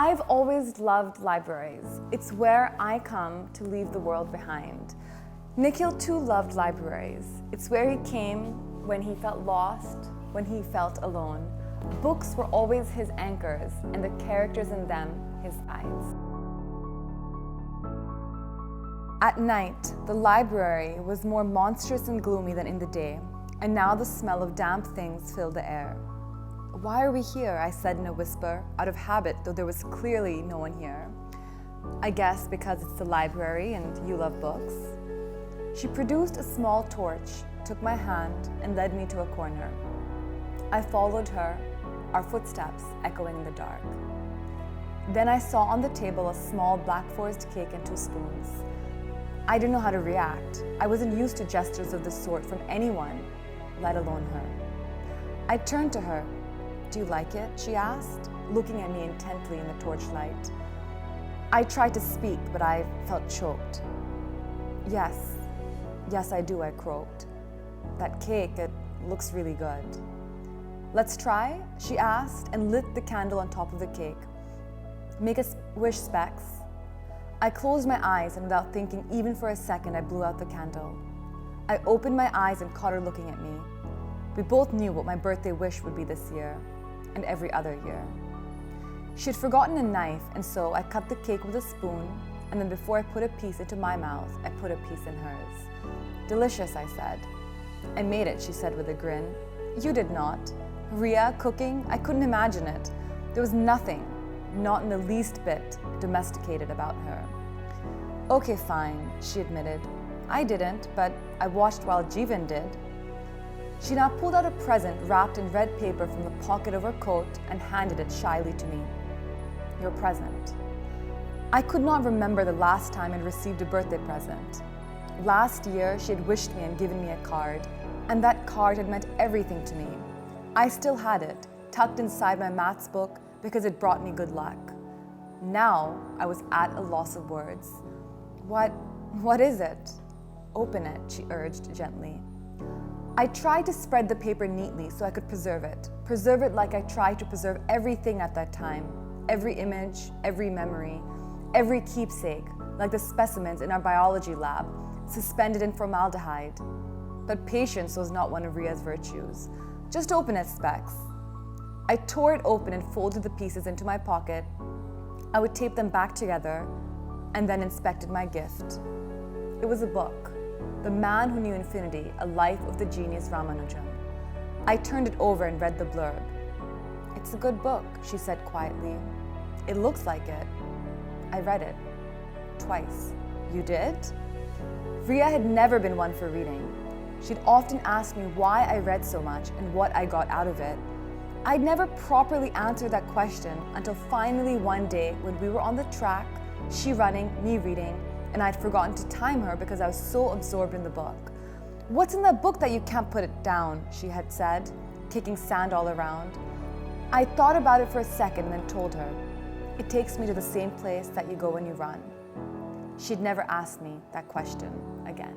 I've always loved libraries. It's where I come to leave the world behind. Nikhil too loved libraries. It's where he came when he felt lost, when he felt alone. Books were always his anchors, and the characters in them his guides. At night, the library was more monstrous and gloomy than in the day, and now the smell of damp things filled the air. "Why are we here?" I said in a whisper, out of habit, though there was clearly no one here. "I guess because it's the library and you love books." She produced a small torch, took my hand, and led me to a corner. I followed her, our footsteps echoing in the dark. Then I saw on the table a small black forest cake and 2 spoons. I didn't know how to react. I wasn't used to gestures of this sort from anyone, let alone her. I turned to her. "Do you like it?" she asked, looking at me intently in the torchlight. I tried to speak, but I felt choked. Yes, I do," I croaked. "That cake, it looks really good." "Let's try?" she asked and lit the candle on top of the cake. "Make us wish, Specs." I closed my eyes and without thinking even for a second, I blew out the candle. I opened my eyes and caught her looking at me. We both knew what my birthday wish would be this year, and every other year. She had forgotten a knife, and so I cut the cake with a spoon, and then before I put a piece into my mouth, I put a piece in hers. "Delicious," I said. "I made it," she said with a grin. "You did not. Riya cooking? I couldn't imagine it. There was nothing, not in the least bit, domesticated about her." "Okay, fine," she admitted. "I didn't, but I watched while Jeevan did." She now pulled out a present wrapped in red paper from the pocket of her coat and handed it shyly to me. "Your present." I could not remember the last time I'd received a birthday present. Last year, she had wished me and given me a card, and that card had meant everything to me. I still had it, tucked inside my maths book because it brought me good luck. Now, I was at a loss of words. What is it?" "Open it," she urged gently. I tried to spread the paper neatly so I could preserve it like I tried to preserve everything at that time, every image, every memory, every keepsake, like the specimens in our biology lab, suspended in formaldehyde. But patience was not one of Riya's virtues. "Just open it, Specs." I tore it open and folded the pieces into my pocket. I would tape them back together and then inspected my gift. It was a book. The Man Who Knew Infinity, A Life of the Genius Ramanujan. I turned it over and read the blurb. "It's a good book," she said quietly. "It looks like it." I read it. Twice. "You did?" Riya had never been one for reading. She'd often asked me why I read so much and what I got out of it. I'd never properly answered that question until finally one day when we were on the track, she running, me reading, and I'd forgotten to time her because I was so absorbed in the book. "What's in that book that you can't put it down?" she had said, kicking sand all around. I thought about it for a second and then told her, "It takes me to the same place that you go when you run." She'd never asked me that question again.